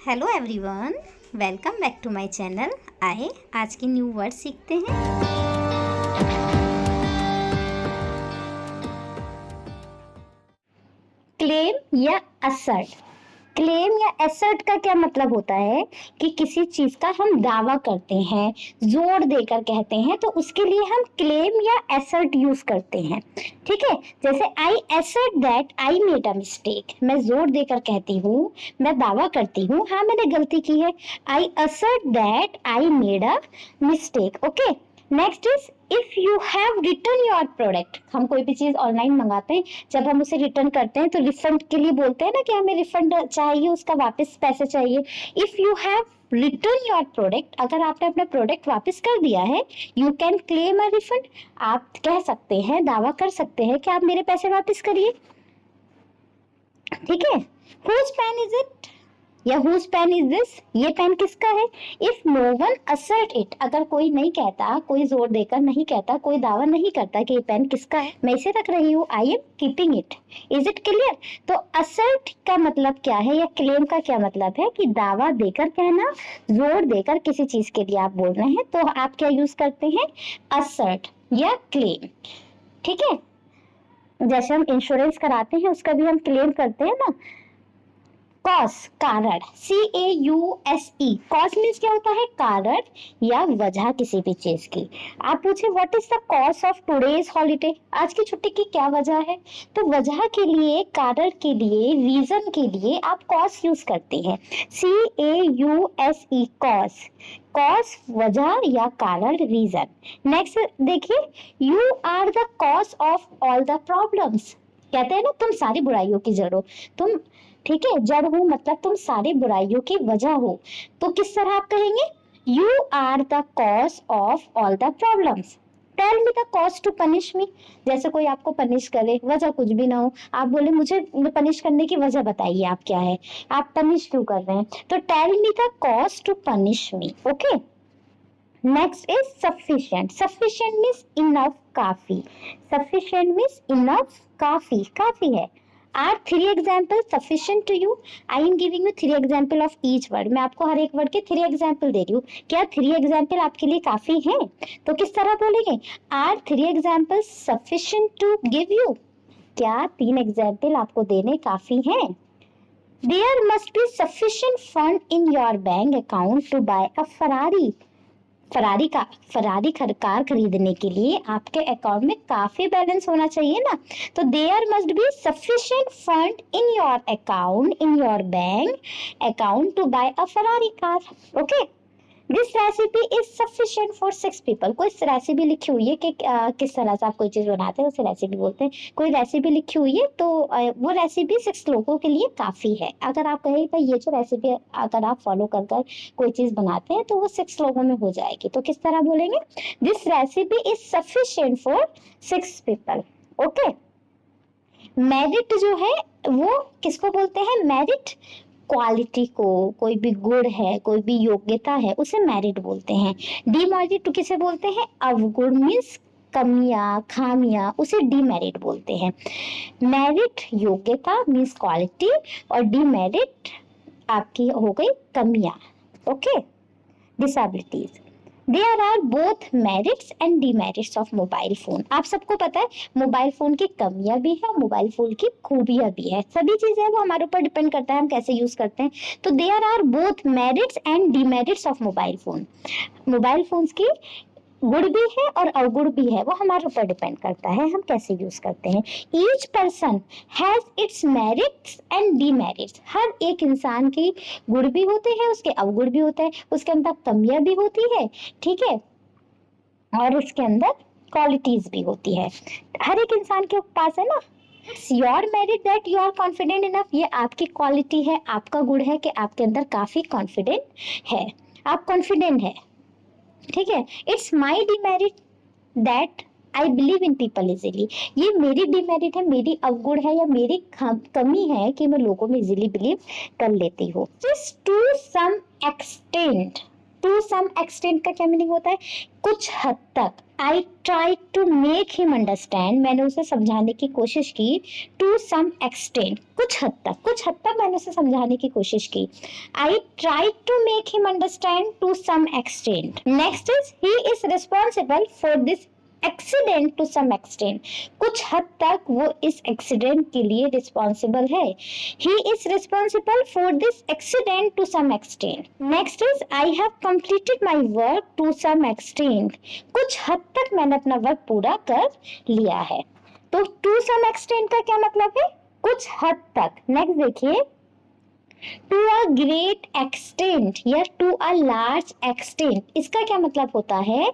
Hello everyone, welcome back to my channel. आए आज के न्यू वर्ड सीखते हैं। क्लेम या असर्ट। क्लेम या असर्ट का क्या मतलब होता है कि किसी चीज का हम दावा करते हैं, जोर देकर कहते हैं, तो उसके लिए हम क्लेम या असर्ट यूज करते हैं। ठीक है, जैसे I assert that I made a mistake. मैं जोर देकर कहती हूँ, मैं दावा करती हूँ, हाँ मैंने गलती की है। I assert that I made a mistake. Okay, next is if you have return your product. हम कोई भी चीज ऑनलाइन मंगाते हैं, जब हम उसे रिटर्न करते हैं तो रिफंड के लिए बोलते हैं ना कि हमें रिफंड चाहिए, उसका वापस पैसे चाहिए। If you have return your product, अगर आपने अपना प्रोडक्ट वापस कर दिया है, you can claim a refund. आप कह सकते हैं, दावा कर सकते हैं कि आप मेरे पैसे वापस करिए। ठीक है, हुज पेन इज इट या हुज पेन इज दिस, ये पेन किसका है। If no one assert it, अगर कोई नहीं कहता, कोई जोर देकर नहीं कहता, कोई दावा नहीं करता कि ये पेन किसका है, मैं इसे रख रही हूँ, I am keeping it. Is it clear. तो असर्ट का मतलब क्या है या क्लेम का क्या मतलब है कि दावा देकर कहना, जोर देकर किसी चीज के लिए आप बोल रहे हैं, तो आप क्या यूज करते हैं, असर्ट या क्लेम। ठीक है, जैसे हम इंश्योरेंस कराते हैं उसका भी हम क्लेम करते हैं ना। कॉज, कारण, CAUSE। कॉज मीन्स क्या होता है, कारण या वजह किसी भी चीज की। आप पूछे what is the cause of today's holiday, आज की छुट्टी की क्या वजह है, तो वजह के लिए, कारण के लिए, रीजन के लिए आप कॉज यूज करते हैं। CAUSE, cause. कॉज वजह या कारण, रीजन। नेक्स्ट देखिए, you are the cause of all the problems. कहते हैं ना, तुम सारी बुराइयों की जड़ हो। तुम, ठीक है, जड़ हो मतलब तुम सारी बुराइयों की वजह हो। तो किस तरह आप कहेंगे, you are the cause of all the problems. Tell me the cause to punish me. जैसे कोई आपको पनिश करे, वजह कुछ भी ना हो, आप बोले मुझे पनिश करने की वजह बताइए, आप क्या है, आप पनिश क्यों कर रहे हैं, तो tell me the cause to punish me. Okay, next is sufficient. Sufficient means enough, काफी। सफिशिएंट मीन्स इनफ, काफी, काफी है। Are 3 example sufficient to you. I am giving you 3 example of each word. मैं आपको हर एक वर्ड के 3 example दे रही हूँ। क्या 3 एग्जाम्पल आपके लिए काफी हैं? तो किस तरह बोलेंगे, are 3 example sufficient to give you. क्या 3 एग्जाम्पल आपको देने काफी हैं? There must be sufficient fund in your bank account to buy a Ferrari. Ferrari car खरीदने के लिए आपके अकाउंट में काफी बैलेंस होना चाहिए ना। तो there must be sufficient fund in your account, in your bank account to buy a Ferrari car. Okay, this recipe is sufficient for 6 people. कोई रेसिपी लिखी हुई है कि किस तरह से आप कोई चीज बनाते हैं, उसे रेसिपी बोलते हैं। कोई रेसिपी लिखी हुई है तो वो रेसिपी 6 लोगों के लिए काफी है। अगर आप कहें भाई ये जो रेसिपी अगर आप फॉलो कर कर कोई चीज बनाते हैं तो वो 6 लोगों में हो जाएगी। तो किस तरह बोलेंगे, this recipe is sufficient for 6 people. Okay, merit जो है वो किसको बोलते हैं, मेरिट क्वालिटी को, कोई भी गुण है, कोई भी योग्यता है, उसे मेरिट बोलते हैं। डीमेरिट किसे बोलते हैं, अवगुण मीन्स कमियां, खामियां, उसे डीमेरिट बोलते हैं। मेरिट योग्यता मीन्स क्वालिटी और डीमेरिट आपकी हो गई कमियां। Okay, disabilities. There are both merits and demerits of mobile phone. आप सबको पता है मोबाइल फोन की कमियां भी है, मोबाइल फोन की खूबियां भी है। सभी चीजें वो हमारे ऊपर डिपेंड करता है हम कैसे यूज करते हैं। तो there are both merits and demerits of mobile phone. Mobile phones की गुण भी है और अवगुण भी है, वो हमारे ऊपर डिपेंड करता है हम कैसे यूज करते हैं। Each person has its merits and demerits. हर एक इंसान के गुण भी होते हैं, उसके अवगुण भी होते हैं, उसके अंदर कमियां भी होती है, ठीक है, और उसके अंदर क्वालिटीज भी होती है। हर एक इंसान के पास है ना। It's your merit that you are confident enough. ये आपकी क्वालिटी है, आपका गुण है कि आपके अंदर काफी कॉन्फिडेंट है, आप कॉन्फिडेंट है। ठीक है, it's my demerit that I believe in people easily. ये मेरी डिमेरिट है, मेरी अवगुण है या मेरी कमी है कि मैं लोगों में इजीली बिलीव कर लेती हूँ। Just to some extent. To some extent का क्या मीनिंग होता है, कुछ हद तक, I tried to make him understand, मैंने उसे समझाने की कोशिश की, to some extent, कुछ हद तक मैंने उसे समझाने की कोशिश की. I tried to make him understand to some extent. Next is, he is responsible for this accident to some extent, कुछ हद तक वो इस एक्सीडेंट के लिए रिस्पॉन्सिबल है. He is responsible for this accident to some extent. Next is, I have completed my work to some extent, कुछ हद तक मैंने अपना वर्क पूरा कर लिया है. तो टू सम एक्सटेंट का क्या मतलब है? कुछ हद तक. नेक्स्ट देखिए, टू अ ग्रेट एक्सटेंट या टू अ लार्ज एक्सटेंट, इसका क्या मतलब होता है?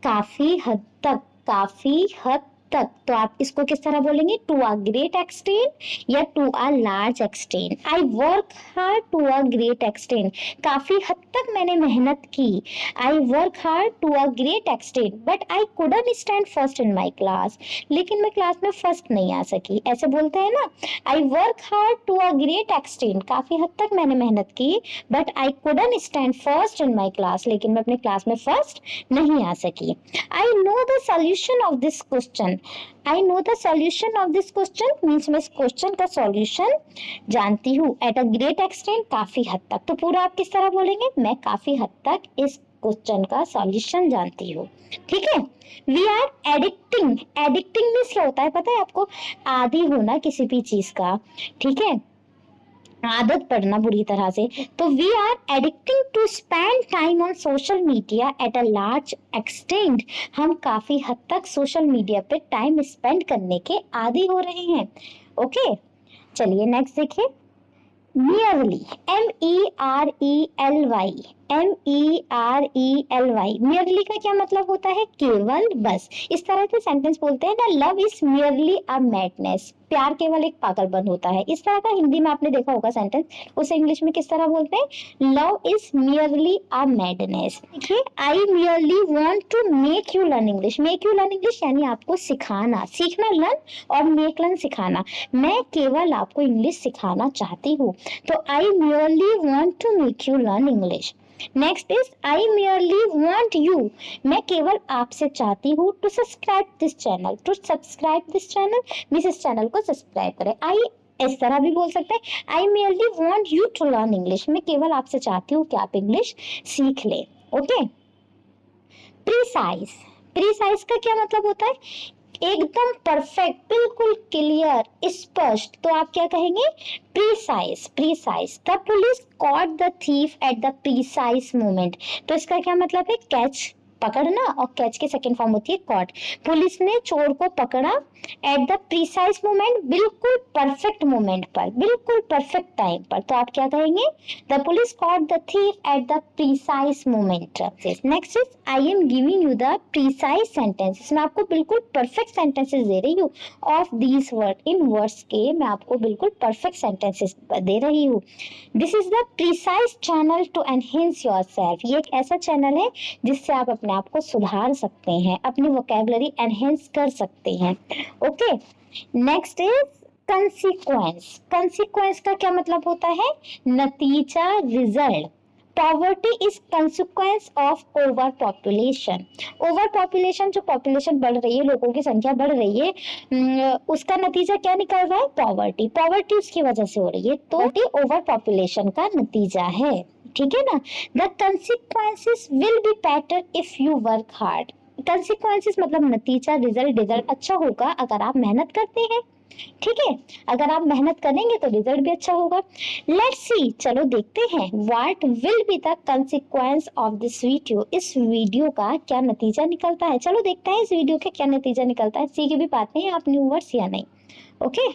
काफी हद तक, काफी हद तक. तो आप इसको किस तरह बोलेंगे? टू अ ग्रेट एक्सटेंट या to a large extent. I work hard to a great extent, काफी हद तक मैंने मेहनत की. I work hard to a great extent but I couldn't stand first in my class, लेकिन मैं क्लास में फर्स्ट नहीं आ सकी. ऐसे बोलते हैं ना, I work hard to a great extent, काफी हद तक मैंने मेहनत की, but I couldn't stand first in my class, लेकिन मैं अपने क्लास में फर्स्ट नहीं आ सकी. I know the solution of this question, I know the solution of this question means मैं इस क्वेश्चन का सॉल्यूशन जानती हूँ. एट अ ग्रेट एक्सटेंट, काफी हद तक. तो पूरा आप किस तरह बोलेंगे? मैं काफी हद तक इस क्वेश्चन का सॉल्यूशन जानती हूँ. ठीक है. We are addicting, addicting means क्या होता है पता है आपको? आदी होना किसी भी चीज का. ठीक है, आदत पड़ना बुरी तरह से. तो we are addicting to spend time on social media at a large extent, हम काफी हद तक सोशल मीडिया पे टाइम स्पेंड करने के आदी हो रहे हैं. ओके, चलिए नेक्स्ट देखिए. Merely, MERELY, MERELY, merely का क्या मतलब होता है? केवल, बस. इस तरह के सेंटेंस बोलते हैं ना, love is merely a madness, प्यार केवल एक पागलपन होता है. इस तरह का हिंदी में आपने देखा होगा सेंटेंस, उसे इंग्लिश में किस तरह बोलते हैं? Love is merely a madness. देखिए, आई merely want to make you learn English, make you learn English यानी आपको सिखाना, सीखना लर्न, और मेक लर्न सिखाना. मैं केवल आपको इंग्लिश सिखाना चाहती हूँ. तो I merely want to make you learn English. Next is, I merely want you, मैं केवल आपसे चाहती हूँ to subscribe this channel, to subscribe this channel means इस चैनल को सब्सक्राइब करें. आई इस तरह भी बोल सकते हैं, आई merely want you to learn English, मैं केवल आपसे चाहती हूँ कि आप इंग्लिश सीख ले. ओके. प्रीसाइज, प्रीसाइज का क्या मतलब होता है? एकदम परफेक्ट, बिल्कुल क्लियर, स्पष्ट. तो आप क्या कहेंगे? Precise, precise. The police caught the thief at the precise moment, तो इसका क्या मतलब है? कैच, पकड़ना, और कैच की सेकंड फॉर्म होती है कॉट. पुलिस ने चोर को पकड़ा एट द प्रीसाइज मोमेंट, बिल्कुल परफेक्ट मोमेंट पर, बिल्कुल परफेक्ट टाइम पर. तो आप क्या कहेंगे? The police caught the thief at the precise moment. Next is, I am giving you the precise sentence, मैं आपको बिल्कुल परफेक्ट सेंटेंसेस दे रही हूँ. ऑफ दीज वर्ड, इन वर्ड्स के मैं आपको बिल्कुल परफेक्ट सेंटेंसेस दे रही हूँ. This is the precise channel to enhance yourself, ये एक ऐसा चैनल है जिससे आप अपने आप को सुधार सकते हैं, अपनी वोकैबुलरी एनहेंस कर सकते हैं. Okay. Next is consequence. Consequence का क्या मतलब होता है? नतीजा, result. Poverty is consequence of over population. Over population, जो पॉपुलेशन बढ़ रही है, लोगों की संख्या बढ़ रही है, उसका नतीजा क्या निकल रहा है? पॉवर्टी. पॉवर्टी उसकी वजह से हो रही है, तो ओवर पॉपुलेशन का नतीजा है. ठीक है ना. The consequences will be better if you work hard. Consequences मतलब नतीजा, रिजल्ट. रिजल्ट अच्छा होगा अगर आप मेहनत करते हैं. ठीक है, अगर आप मेहनत करेंगे तो रिजल्ट भी अच्छा होगा. लेट्स सी, चलो देखते हैं. What will be the consequence of this video, इस वीडियो का क्या नतीजा निकलता है. चलो देखते हैं इस वीडियो का क्या नतीजा निकलता है. सी की भी बातें हैं, आप न्यू वर्ड्स या नहीं. Okay.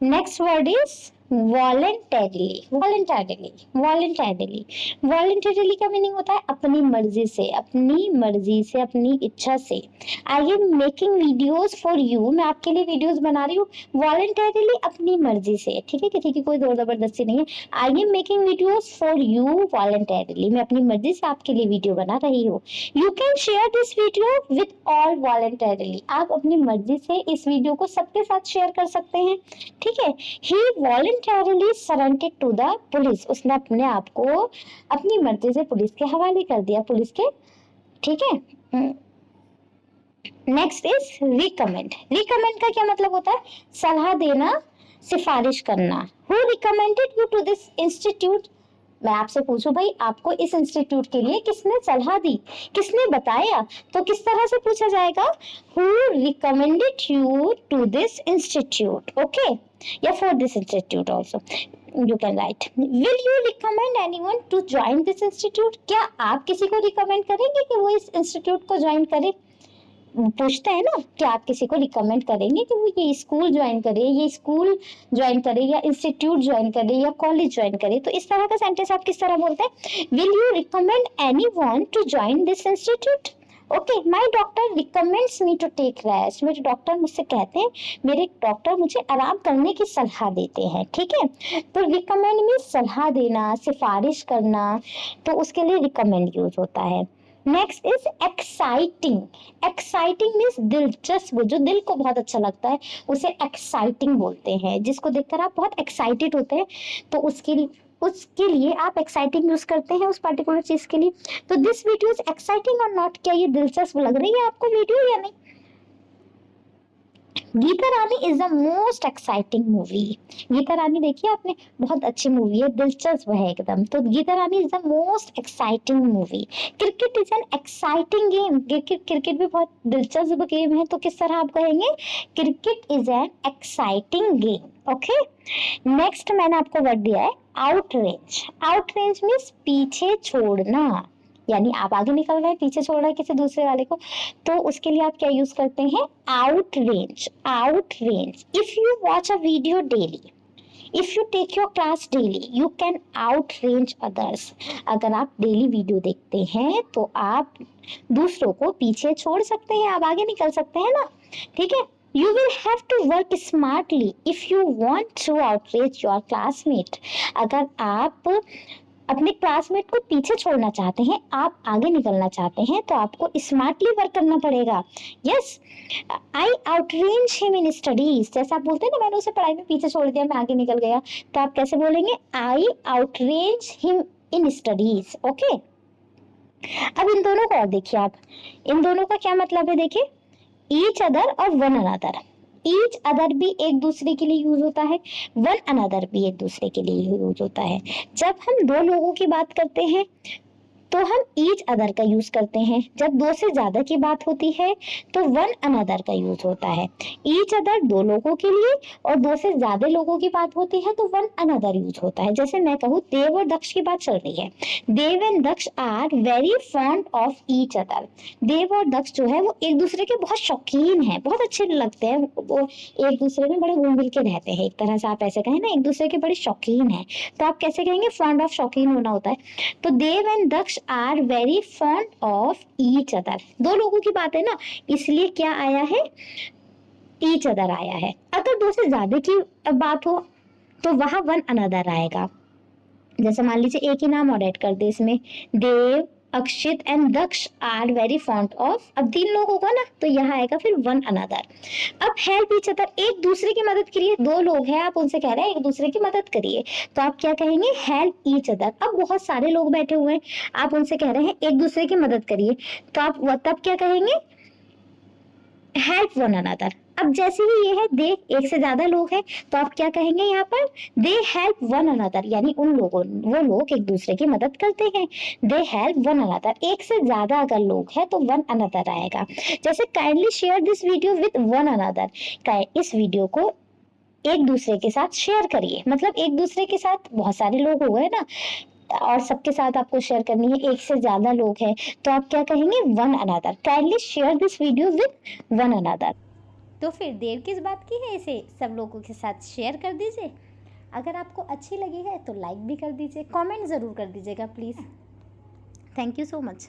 Next word is voluntarily. Voluntarily, voluntarily. Voluntarily का मीनिंग होता है अपनी मर्जी से, अपनी मर्जी से, अपनी इच्छा से. I am making videos for you, मैं आपके लिए वीडियोस बना रही हूँ वॉलेंटरीली, अपनी मर्जी से. ठीक है, किसी की कोई जोर जबरदस्ती नहीं है. I am making videos for you voluntarily, मैं अपनी मर्जी से आपके लिए वीडियो बना रही हूँ. You can share this video with all voluntarily, आप अपनी मर्जी से इस वीडियो को सबके साथ शेयर कर सकते हैं. ठीक है. ही voluntarily surrendered to the police, उसने अपने आप को अपनी मर्जी से पुलिस के हवाले कर दिया, पुलिस के. ठीक है. Next is recommend. रिकमेंड का क्या मतलब होता है? सलाह देना, सिफारिश करना। Who recommended you to this institute? मैं आपसे पूछूं भाई, आपको इस इंस्टीट्यूट के लिए किसने सलाह दी, किसने बताया? तो किस तरह से पूछा जाएगा? Who recommended you to this institute, okay, या for this institute also you can write. Will you recommend anyone to join this institute? क्या आप किसी को रिकमेंड करेंगे कि वो इस इंस्टीट्यूट को ज्वाइन करे? पूछते हैं ना कि आप किसी को रिकमेंड करेंगे कि वो ये स्कूल ज्वाइन करे, ये स्कूल ज्वाइन करे, या इंस्टीट्यूट ज्वाइन करे, या कॉलेज ज्वाइन करे। तो इस तरह का सेंटेंस आप किस तरह बोलते हैं? Will you recommend anyone to join this institute? Okay, my doctor recommends me to take rest. मेरे डॉक्टर मुझसे कहते हैं, मेरे डॉक्टर मुझे आराम करने की सलाह देते हैं, ठीक है। तो रिकमेंड में सलाह देना, सिफारिश करना, तो उसके लिए रिकमेंड यूज होता है। Next is exciting. Exciting means दिलचस्प, जो दिल को बहुत अच्छा लगता है उसे एक्साइटिंग बोलते हैं। जिसको देखकर आप बहुत एक्साइटेड होते हैं तो उसके लिए आप एक्साइटिंग यूज करते हैं उस पर्टिकुलर चीज के लिए। तो दिस वीडियो इज एक्साइटिंग और नॉट? क्या ये दिलचस्प लग रही है आपको वीडियो या नहीं? Geeta Rani is the most exciting movie. Geeta Rani देखिए आपने, बहुत अच्छी मूवी है, दिलचस्प है एकदम। तो Geeta Rani is the most exciting movie. Cricket is an exciting game. Cricket भी बहुत दिलचस्प गेम है, तो किस तरह आप कहेंगे? Cricket is an exciting game, okay. Next मैंने आपको वर्ड दिया है आउटरेंज। आउटरेंज मीन्स पीछे छोड़ना, यानी आप आगे निकल रहे हैं, पीछे छोड़ रहे हैं किसी दूसरे वाले को, तो उसके लिए आप क्या यूज करते हैं? Out range. Out range. If you watch a video daily, if you take your class daily, you can out range others. अगर आप डेली वीडियो देखते हैं तो आप दूसरों को पीछे छोड़ सकते हैं, आप आगे निकल सकते हैं ना, ठीक है। You will have to work smartly if you want to outrage your classmate. अगर आप अपने क्लासमेट को पीछे छोड़ना चाहते हैं, आप आगे निकलना चाहते हैं, तो आपको स्मार्टली वर्क करना पड़ेगा। Yes, I outrange him in studies. जैसे आप बोलते हैं ना, मैंने उसे पढ़ाई में पीछे छोड़ दिया, मैं आगे निकल गया, तो आप कैसे बोलेंगे? आई outrange him in studies, okay. अब इन दोनों को और देखिए आप, इन दोनों का क्या मतलब है? देखिए, ईच अदर और वन अनदर। ईच अदर भी एक दूसरे के लिए यूज होता है, वन अनदर भी एक दूसरे के लिए यूज होता है। जब हम दो लोगों की बात करते हैं तो हम ईच अदर का यूज करते हैं। जब दो से ज्यादा की बात होती है तो वन अनदर का यूज होता है। ईच अदर दो लोगों के लिए, और दो से ज्यादा लोगों की बात होती है तो वन अनदर यूज होता है। जैसे मैं कहूँ, देव और दक्ष की बात चल रही है, Dev and Daksh are very fond of each other. Dev और दक्ष जो है वो एक दूसरे के बहुत शौकीन है, बहुत अच्छे लगते हैं, वो एक दूसरे में बड़े घुल मिल के रहते हैं। एक तरह से आप ऐसे कहें ना, एक दूसरे के बड़े शौकीन है, तो आप कैसे कहेंगे? फॉन्ड ऑफ, शौकीन होना होता है। तो Dev and Daksh are very fond of each other. दो लोगों की बात है ना, इसलिए क्या आया है? ईच अदर आया है। अगर दो से ज्यादा की बात हो तो वहां वन अनदर आएगा। जैसे मान लीजिए एक ही नाम और ऐड कर दे इसमें, Dev, Akshit and Daksh are very fond of. अब 3 लोग होगा ना, तो यहाँ आएगा फिर वन अनदर। अब हेल्प ईच अदर, एक दूसरे की मदद करिए। 2 लोग हैं, आप उनसे कह रहे हैं एक दूसरे की मदद करिए, तो आप क्या कहेंगे? Help each other. अब बहुत सारे लोग बैठे हुए हैं, आप उनसे कह रहे हैं एक दूसरे की मदद करिए, तो आप तब क्या कहेंगे? Help one another. अब जैसे ही ये है दे, एक से ज्यादा लोग हैं, तो आप क्या कहेंगे यहाँ पर? दे हेल्प वन अनदर, यानी उन लोगों, वो लोग एक दूसरे की मदद करते हैं। They help one another. एक से ज्यादा अगर लोग हैं तो वन अनदर आएगा। जैसे kindly share this video with one another. इस वीडियो को एक दूसरे के साथ शेयर करिए, मतलब एक दूसरे के साथ बहुत सारे लोग हो गए ना, और सबके साथ आपको शेयर करनी है, एक से ज्यादा लोग हैं, तो आप क्या कहेंगे? One another. Kindly share this video with one another. तो फिर देर किस बात की है, इसे सब लोगों के साथ शेयर कर दीजिए। अगर आपको अच्छी लगी है तो लाइक भी कर दीजिए, कमेंट ज़रूर कर दीजिएगा please. Thank you so much.